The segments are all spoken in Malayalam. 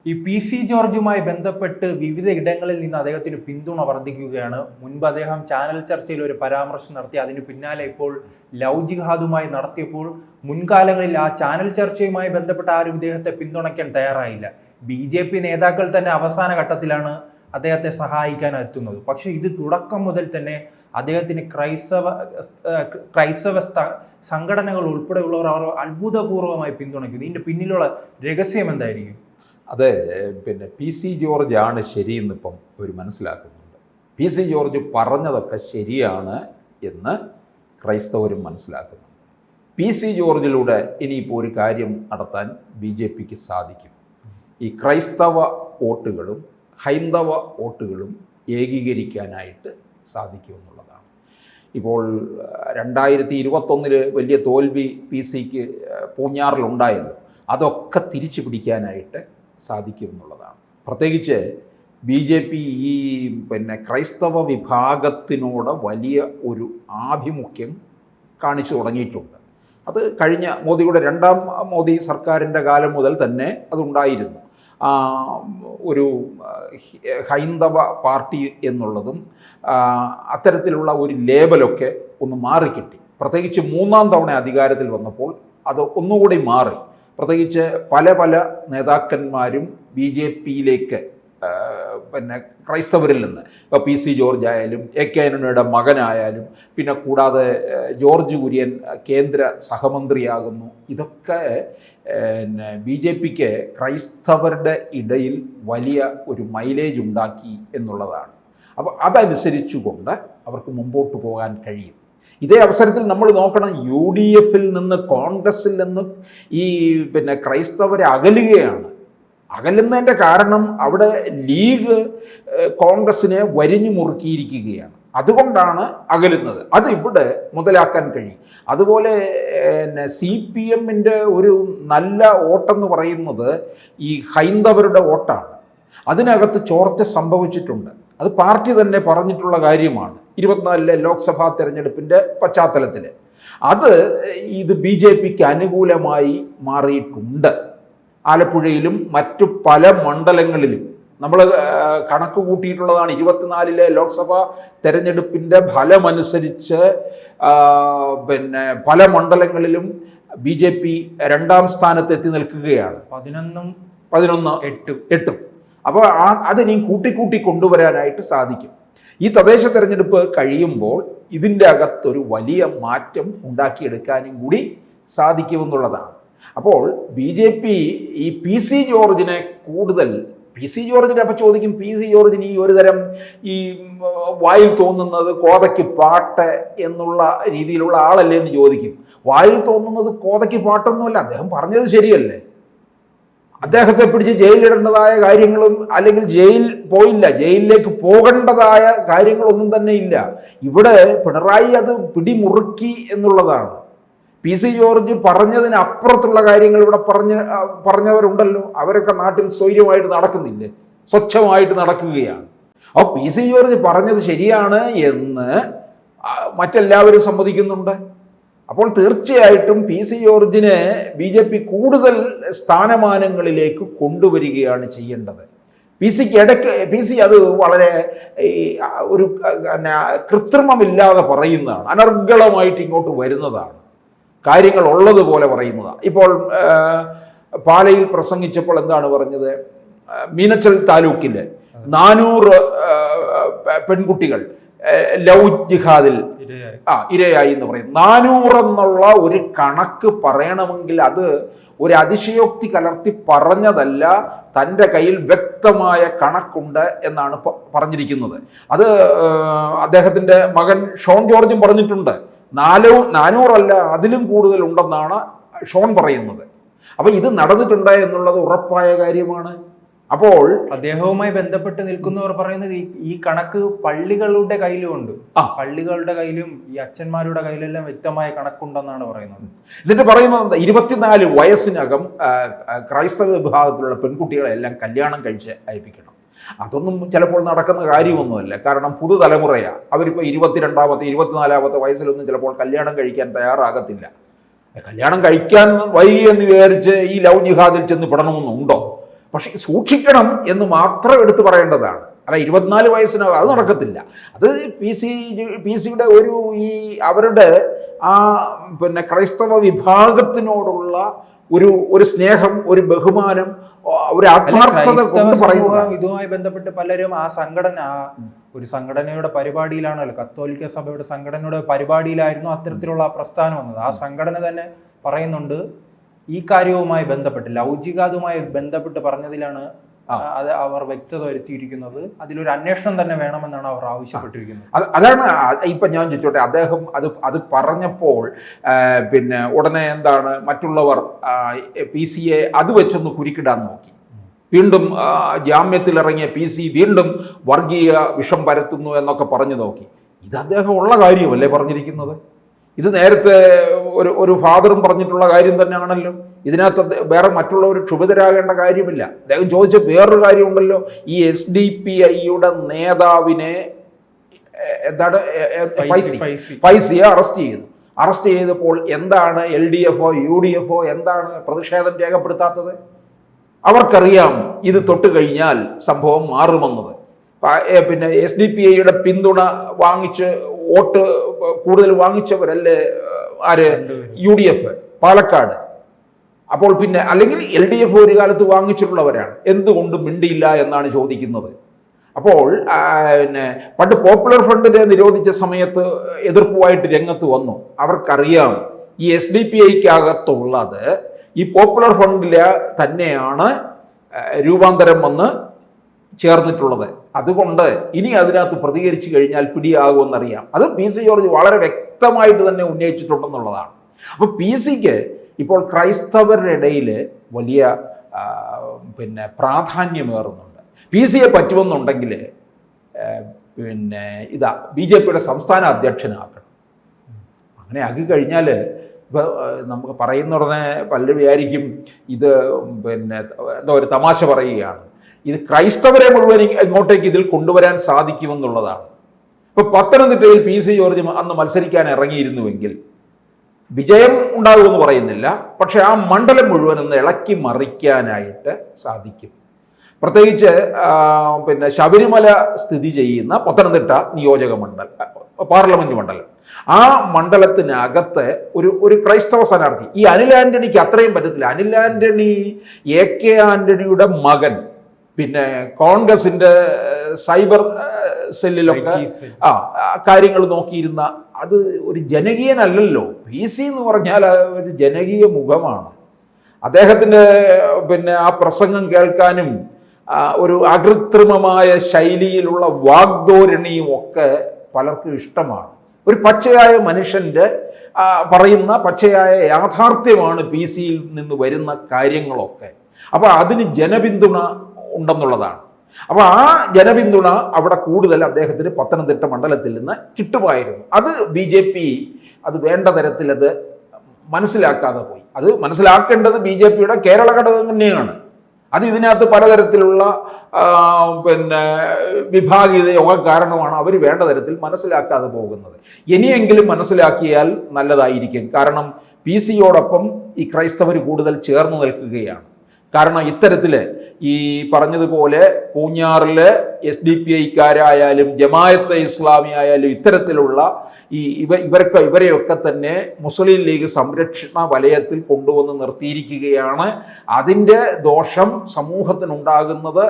ഈ പി സി ജോർജുമായി ബന്ധപ്പെട്ട് വിവിധ ഇടങ്ങളിൽ നിന്ന് അദ്ദേഹത്തിന് പിന്തുണ വർദ്ധിക്കുകയാണ്. മുൻപ് അദ്ദേഹം ചാനൽ ചർച്ചയിൽ ഒരു പരാമർശം നടത്തി. അതിന് പിന്നാലെ ഇപ്പോൾ ലവ് ജിഹാദുമായി നടത്തിയപ്പോൾ മുൻകാലങ്ങളിൽ ആ ചാനൽ ചർച്ചയുമായി ബന്ധപ്പെട്ട ആരും ഇദ്ദേഹത്തെ പിന്തുണയ്ക്കാൻ തയ്യാറായില്ല. BJP നേതാക്കൾ തന്നെ അവസാന ഘട്ടത്തിലാണ് അദ്ദേഹത്തെ സഹായിക്കാൻ എത്തുന്നത്. പക്ഷെ ഇത് തുടക്കം മുതൽ തന്നെ അദ്ദേഹത്തിന് ക്രൈസ്തവ സംഘടനകൾ ഉൾപ്പെടെയുള്ളവർ അവർ അത്ഭുതപൂർവ്വമായി പിന്തുണയ്ക്കുന്നു. ഇതിന്റെ പിന്നിലുള്ള രഹസ്യം എന്തായിരിക്കും? അതെ, PC ജോർജ് ആണ് ശരിയെന്നിപ്പം അവർ മനസ്സിലാക്കുന്നുണ്ട്. PC ജോർജ് പറഞ്ഞതൊക്കെ ശരിയാണ് എന്ന് ക്രൈസ്തവരും മനസ്സിലാക്കുന്നുണ്ട്. PC ജോർജിലൂടെ ഇനിയിപ്പോൾ ഒരു കാര്യം നടത്താൻ BJPക്ക് സാധിക്കും. ഈ ക്രൈസ്തവ വോട്ടുകളും ഹൈന്ദവ വോട്ടുകളും ഏകീകരിക്കാനായിട്ട് സാധിക്കുമെന്നുള്ളതാണ്. ഇപ്പോൾ 2021 വലിയ തോൽവി PCക്ക് പൂഞ്ഞാറിലുണ്ടായല്ലോ, അതൊക്കെ തിരിച്ചു പിടിക്കാനായിട്ട് സാധിക്കുമെന്നുള്ളതാണ്. പ്രത്യേകിച്ച് BJP ഈ ക്രൈസ്തവ വിഭാഗത്തിനോട് വലിയ ഒരു ആഭിമുഖ്യം കാണിച്ചു തുടങ്ങിയിട്ടുണ്ട്. അത് കഴിഞ്ഞ മോദിയുടെ രണ്ടാം മോദി സർക്കാരിൻ്റെ കാലം മുതൽ തന്നെ അതുണ്ടായിരുന്നു. ഒരു ഹൈന്ദവ പാർട്ടി എന്നുള്ളതും അത്തരത്തിലുള്ള ഒരു ലേബലൊക്കെ ഒന്ന് മാറിക്കിട്ടി. പ്രത്യേകിച്ച് മൂന്നാം തവണ അധികാരത്തിൽ വന്നപ്പോൾ അത് ഒന്നുകൂടി മാറി. പ്രത്യേകിച്ച് പല നേതാക്കന്മാരും BJPയിലേക്ക് ക്രൈസ്തവരിൽ നിന്ന്, ഇപ്പോൾ PC ജോർജ് ആയാലും AK ആന്റണിയുടെ മകനായാലും, പിന്നെ കൂടാതെ ജോർജ് കുര്യൻ കേന്ദ്ര സഹമന്ത്രിയാകുന്നു. ഇതൊക്കെ BJPക്ക് ക്രൈസ്തവരുടെ ഇടയിൽ വലിയ ഒരു മൈലേജ് ഉണ്ടാക്കി എന്നുള്ളതാണ്. അപ്പോൾ അതനുസരിച്ചുകൊണ്ട് അവർക്ക് മുമ്പോട്ട് പോകാൻ കഴിയും. ഇതേ അവസരത്തിൽ നമ്മൾ നോക്കണം, UDFിൽ നിന്ന് കോൺഗ്രസിൽ നിന്ന് ഈ ക്രൈസ്തവരെ അകലുകയാണ്. അകലുന്നതിൻ്റെ കാരണം അവിടെ ലീഗ് കോൺഗ്രസിനെ വരിഞ്ഞു മുറുക്കിയിരിക്കുകയാണ്. അതുകൊണ്ടാണ് അകലുന്നത്. അത് ഇവിടെ മുതലാക്കാൻ കഴിയും. അതുപോലെ CPMൻ്റെ ഒരു നല്ല വോട്ടെന്ന് പറയുന്നത് ഈ ഹൈന്ദവരുടെ വോട്ടാണ്. അതിനകത്ത് ചോർച്ച സംഭവിച്ചിട്ടുണ്ട്. അത് പാർട്ടി തന്നെ പറഞ്ഞിട്ടുള്ള കാര്യമാണ്. 24 ലോക്സഭാ തെരഞ്ഞെടുപ്പിൻ്റെ പശ്ചാത്തലത്തിൽ ഇത് BJPക്ക് അനുകൂലമായി മാറിയിട്ടുണ്ട്. ആലപ്പുഴയിലും മറ്റു പല മണ്ഡലങ്ങളിലും നമ്മൾ കണക്ക് കൂട്ടിയിട്ടുള്ളതാണ്. 24 ലോക്സഭാ തെരഞ്ഞെടുപ്പിൻ്റെ ഫലമനുസരിച്ച് പല മണ്ഡലങ്ങളിലും BJP രണ്ടാം സ്ഥാനത്ത് എത്തി നിൽക്കുകയാണ്. 11-8. അപ്പോൾ അതിനി കൂട്ടിക്കൂട്ടി കൊണ്ടുവരാനായിട്ട് സാധിക്കും. ഈ തദ്ദേശ തെരഞ്ഞെടുപ്പ് കഴിയുമ്പോൾ ഇതിൻ്റെ അകത്തൊരു വലിയ മാറ്റം ഉണ്ടാക്കിയെടുക്കാനും കൂടി സാധിക്കുമെന്നുള്ളതാണ്. അപ്പോൾ BJP ഈ PC ജോർജിനെ കൂടുതൽ, PC ജോർജിനെ അപ്പോൾ ചോദിക്കും, PC ജോർജിന് ഈ ഒരു തരം ഈ വായിൽ തോന്നുന്നത് കോതയ്ക്ക് പാട്ട് എന്നുള്ള രീതിയിലുള്ള ആളല്ലേ എന്ന് ചോദിക്കും. വായിൽ തോന്നുന്നത് കോതയ്ക്ക് പാട്ടൊന്നുമല്ല, അദ്ദേഹം പറഞ്ഞത് ശരിയല്ലേ. അദ്ദേഹത്തെ പിടിച്ച് ജയിലിലിടേണ്ടതായ കാര്യങ്ങളും, അല്ലെങ്കിൽ ജയിൽ പോയില്ല, ജയിലിലേക്ക് പോകേണ്ടതായ കാര്യങ്ങളൊന്നും തന്നെ ഇല്ല. ഇവിടെ പിണറായി അത് പിടിമുറുക്കി എന്നുള്ളതാണ്. PC ജോർജ് പറഞ്ഞതിന് അപ്പുറത്തുള്ള കാര്യങ്ങൾ ഇവിടെ പറഞ്ഞവരുണ്ടല്ലോ. അവരൊക്കെ നാട്ടിൽ സ്വൈര്യമായിട്ട് നടക്കുന്നില്ലേ, സ്വച്ഛമായിട്ട് നടക്കുകയാണ്. അപ്പോൾ PC ജോർജ് പറഞ്ഞത് ശരിയാണ് എന്ന് മറ്റെല്ലാവരും സമ്മതിക്കുന്നുണ്ട്. അപ്പോൾ തീർച്ചയായിട്ടും PC ജോർജിനെ BJP കൂടുതൽ സ്ഥാനമാനങ്ങളിലേക്ക് കൊണ്ടുവരികയാണ് ചെയ്യേണ്ടത്. PC അത് വളരെ ഒരു കൃത്രിമമില്ലാതെ പറയുന്നതാണ്, അനർഗളമായിട്ട് ഇങ്ങോട്ട് വരുന്നതാണ്, കാര്യങ്ങൾ ഉള്ളതുപോലെ പറയുന്നതാണ്. ഇപ്പോൾ പാലയിൽ പ്രസംഗിച്ചപ്പോൾ എന്താണ് പറഞ്ഞത്? മീനച്ചൽ താലൂക്കിൽ 400 പെൺകുട്ടികൾ ലവ് ജിഹാദിൽ ഇരയായി എന്ന് പറയും. 400 എന്നുള്ള ഒരു കണക്ക് പറയണമെങ്കിൽ അത് ഒരു അതിശയോക്തി കലർത്തി പറഞ്ഞതല്ല, തൻ്റെ കയ്യിൽ വ്യക്തമായ കണക്കുണ്ട് എന്നാണ് പറഞ്ഞിരിക്കുന്നത്. അത് അദ്ദേഹത്തിൻ്റെ മകൻ ഷോൺ ജോർജും പറഞ്ഞിട്ടുണ്ട്. 400 അല്ല, അതിലും കൂടുതൽ ഉണ്ടെന്നാണ് ഷോൺ പറയുന്നത്. അപ്പോൾ ഇത് നടന്നിട്ടുണ്ട് എന്നുള്ളത് ഉറപ്പായ കാര്യമാണ്. അപ്പോൾ അദ്ദേഹവുമായി ബന്ധപ്പെട്ട് നിൽക്കുന്നവർ പറയുന്നത് ഈ കണക്ക് പള്ളികളുടെ കയ്യിലും ഉണ്ട്. പള്ളികളുടെ കയ്യിലും ഈ അച്ഛന്മാരുടെ കയ്യിലെല്ലാം വ്യക്തമായ കണക്കുണ്ടെന്നാണ് പറയുന്നത്. എന്നിട്ട് പറയുന്നത് 24 വയസ്സിനകം ക്രൈസ്തവ വിഭാഗത്തിലുള്ള പെൺകുട്ടികളെല്ലാം കല്യാണം കഴിച്ച് അയപ്പിക്കണം. അതൊന്നും ചിലപ്പോൾ നടക്കുന്ന കാര്യമൊന്നുമല്ല. കാരണം പുതുതലമുറയാണ്. അവരിപ്പോൾ 22-ാമത്തെ 24-ാമത്തെ വയസ്സിലൊന്നും ചിലപ്പോൾ കല്യാണം കഴിക്കാൻ തയ്യാറാകത്തില്ല. കല്യാണം കഴിക്കാൻ വൈകി എന്ന് വിചാരിച്ച് ഈ ലവ് ജിഹാദിൽ ചെന്ന് പെടണമെന്നുണ്ടോ? പക്ഷേ സൂക്ഷിക്കണം എന്ന് മാത്രം എടുത്തു പറയേണ്ടതാണ്. അല്ല 24 വയസ്സിനകം അത് നടക്കത്തില്ല. അത് പി സിയുടെ ഒരു അവരുടെ ആ ക്രൈസ്തവ വിഭാഗത്തിനോടുള്ള ഒരു സ്നേഹം, ഒരു ബഹുമാനം, ഒരു ആത്മാർത്ഥത കൊണ്ട് പറയുന്നത്. ഇതുമായി ബന്ധപ്പെട്ട് പലരും ആ സംഘടന ഒരു സംഘടനയുടെ പരിപാടിയിലാണല്ലോ, കത്തോലിക്ക സഭയുടെ സംഘടനയുടെ പരിപാടിയിലായിരുന്നു അത്തരത്തിലുള്ള പ്രസ്ഥാനം വന്നത്. ആ സംഘടന തന്നെ പറയുന്നുണ്ട് ഈ കാര്യവുമായി ബന്ധപ്പെട്ട് ലൗകികതുമായി ബന്ധപ്പെട്ട് പറഞ്ഞതിലാണ് അത് അവർ വ്യക്തത വരുത്തിയിരിക്കുന്നത്. അതിലൊരു അന്വേഷണം തന്നെ വേണമെന്നാണ് അവർ ആവശ്യപ്പെട്ടിരിക്കുന്നത്. അതാണ് ഇപ്പൊ ഞാൻ ചോദിച്ചോട്ടെ, അദ്ദേഹം അത് പറഞ്ഞപ്പോൾ ഉടനെ എന്താണ് മറ്റുള്ളവർ PC അത് വെച്ചൊന്ന് കുരുക്കിടാൻ നോക്കി. വീണ്ടും ജാമ്യത്തിലിറങ്ങിയ PC വീണ്ടും വർഗീയ വിഷം പരത്തുന്നു എന്നൊക്കെ പറഞ്ഞു നോക്കി. ഇത് അദ്ദേഹം ഉള്ള കാര്യമല്ലേ പറഞ്ഞിരിക്കുന്നത്? ഇത് നേരത്തെ ഒരു ഫാദറും പറഞ്ഞിട്ടുള്ള കാര്യം തന്നെയാണല്ലോ. ഇതിനകത്ത് വേറെ മറ്റുള്ളവർ ക്ഷുഭിതരാകേണ്ട കാര്യമില്ല. അദ്ദേഹം ചോദിച്ച വേറൊരു കാര്യമുണ്ടല്ലോ, ഈ SDPIയുടെ നേതാവിനെ എന്താണ് ഫൈസിയെ അറസ്റ്റ് ചെയ്തപ്പോൾ എന്താണ് LDF UDF എന്താണ് പ്രതിഷേധം രേഖപ്പെടുത്താത്തത്? അവർക്കറിയാം ഇത് തൊട്ട് കഴിഞ്ഞാൽ സംഭവം മാറുമെന്നത്. SDPIയുടെ പിന്തുണ വാങ്ങിച്ച് വോട്ട് കൂടുതൽ വാങ്ങിച്ചവരല്ലേ ആര്? UDF പാലക്കാട്. അപ്പോൾ അല്ലെങ്കിൽ LDF ഒരു കാലത്ത് വാങ്ങിച്ചിട്ടുള്ളവരാണ്. എന്തുകൊണ്ട് മിണ്ടിയില്ല എന്നാണ് ചോദിക്കുന്നത്. അപ്പോൾ പണ്ട് പോപ്പുലർ ഫ്രണ്ടിനെ നിരോധിച്ച സമയത്ത് എതിർപ്പുമായിട്ട് രംഗത്ത് വന്നു. അവർക്കറിയാം ഈ SDPIക്കകത്തുള്ളത് ഈ പോപ്പുലർ ഫ്രണ്ടിലെ തന്നെയാണ് രൂപാന്തരം വന്ന് ചേർന്നിട്ടുള്ളത്. അതുകൊണ്ട് ഇനി അതിനകത്ത് പ്രതികരിച്ചു കഴിഞ്ഞാൽ പിടിയാകുമെന്നറിയാം. അത് PC ജോർജ് വളരെ വ്യക്തമായിട്ട് തന്നെ ഉന്നയിച്ചിട്ടുണ്ടെന്നുള്ളതാണ്. അപ്പോൾ PC ഇപ്പോൾ ക്രൈസ്തവരുടെ ഇടയിൽ വലിയ പ്രാധാന്യമേറുന്നുണ്ട്. PC പറ്റുമെന്നുണ്ടെങ്കിൽ BJPയുടെ സംസ്ഥാന അധ്യക്ഷനാക്കണം. അങ്ങനെ ആക്കി കഴിഞ്ഞാൽ ഇപ്പോൾ നമുക്ക് പറയുന്ന ഉടനെ പലരും വിചാരിക്കും ഇത് എന്താ ഒരു തമാശ പറയുകയാണ്. ഇത് ക്രൈസ്തവരെ മുഴുവൻ ഇങ്ങോട്ടേക്ക് ഇതിൽ കൊണ്ടുവരാൻ സാധിക്കുമെന്നുള്ളതാണ്. ഇപ്പോൾ പത്തനംതിട്ടയിൽ PC ജോർജ് അന്ന് മത്സരിക്കാൻ ഇറങ്ങിയിരുന്നുവെങ്കിൽ വിജയം ഉണ്ടാകുമെന്ന് പറയുന്നില്ല, പക്ഷെ ആ മണ്ഡലം മുഴുവൻ ഒന്ന് ഇളക്കി മറിക്കാനായിട്ട് സാധിക്കും. പ്രത്യേകിച്ച് ശബരിമല സ്ഥിതി ചെയ്യുന്ന പത്തനംതിട്ട നിയോജക പാർലമെന്റ് മണ്ഡലം, ആ മണ്ഡലത്തിനകത്ത് ഒരു ക്രൈസ്തവ സ്ഥാനാർത്ഥി, ഈ അനിൽ ആന്റണിക്ക് അത്രയും പറ്റത്തില്ല. അനിൽ ആന്റണി AK ആന്റണിയുടെ മകൻ, കോൺഗ്രസിന്റെ സൈബർ സെല്ലിലൊക്കെ കാര്യങ്ങൾ നോക്കിയിരുന്ന, അത് ഒരു ജനകീയനല്ലല്ലോ. PC എന്ന് പറഞ്ഞാൽ ഒരു ജനകീയ മുഖമാണ്. അദ്ദേഹത്തിൻ്റെ ആ പ്രസംഗം കേൾക്കാനും ഒരു അകൃത്രിമമായ ശൈലിയിലുള്ള വാഗ്ധോരണിയും ഒക്കെ പലർക്കും ഇഷ്ടമാണ്. ഒരു പച്ചയായ മനുഷ്യൻ്റെ പറയുന്ന പച്ചയായ യാഥാർത്ഥ്യമാണ് PC-യിൽ നിന്ന് വരുന്ന കാര്യങ്ങളൊക്കെ. അപ്പോൾ അതിന് ജനപിന്തുണ ഉണ്ടെന്നുള്ളതാണ്. അപ്പോൾ ആ ജനപിന്തുണ അവിടെ കൂടുതൽ അദ്ദേഹത്തിന് പത്തനംതിട്ട മണ്ഡലത്തിൽ നിന്ന് കിട്ടുമായിരുന്നു. അത് BJP അത് വേണ്ട തരത്തിൽ അത് മനസ്സിലാക്കാതെ പോയി. അത് മനസ്സിലാക്കേണ്ടത് BJPയുടെ കേരള ഘടകം തന്നെയാണ്. അത് ഇതിനകത്ത് പലതരത്തിലുള്ള വിഭാഗീയതയൊക്കെ കാരണമാണ് അവർ വേണ്ട തരത്തിൽ മനസ്സിലാക്കാതെ പോകുന്നത്. ഇനിയെങ്കിലും മനസ്സിലാക്കിയാൽ നല്ലതായിരിക്കും. കാരണം PC-യോടൊപ്പം ഈ ക്രൈസ്തവർ കൂടുതൽ ചേർന്ന് നിൽക്കുകയാണ്. കാരണം ഇത്തരത്തിൽ ഈ പറഞ്ഞതുപോലെ പൂഞ്ഞാറിൽ SDPIക്കാരായാലും ജമായത്തെ ഇസ്ലാമി ആയാലും ഇത്തരത്തിലുള്ള ഇവരെയൊക്കെ തന്നെ മുസ്ലിം ലീഗ് സംരക്ഷണ വലയത്തിൽ കൊണ്ടുവന്ന് നിർത്തിയിരിക്കുകയാണ്. അതിൻ്റെ ദോഷം സമൂഹത്തിനുണ്ടാകുന്നത്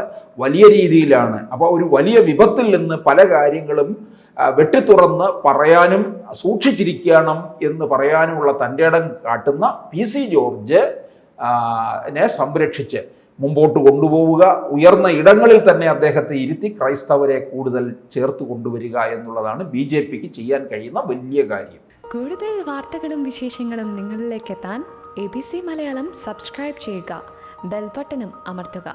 വലിയ രീതിയിലാണ്. അപ്പോൾ ഒരു വലിയ വിപത്തിൽ നിന്ന് പല കാര്യങ്ങളും വെട്ടിത്തുറന്ന് പറയാനും സൂക്ഷിച്ചിരിക്കണം എന്ന് പറയാനുമുള്ള തൻ്റെ ഇടം കാട്ടുന്ന PC ജോർജ് സംരക്ഷിച്ച് മുമ്പോട്ട് കൊണ്ടുപോവുക, ഉയർന്ന ഇടങ്ങളിൽ തന്നെ അദ്ദേഹത്തെ ഇരുത്തി ക്രൈസ്തവരെ കൂടുതൽ ചേർത്ത് കൊണ്ടുവരിക എന്നുള്ളതാണ് BJPക്ക് ചെയ്യാൻ കഴിയുന്ന വലിയ കാര്യം. കൂടുതൽ വാർത്തകളും വിശേഷങ്ങളും നിങ്ങളിലേക്ക് എത്താൻ ABC മലയാളം സബ്സ്ക്രൈബ് ചെയ്യുക, ബെൽ ബട്ടണും അമർത്തുക.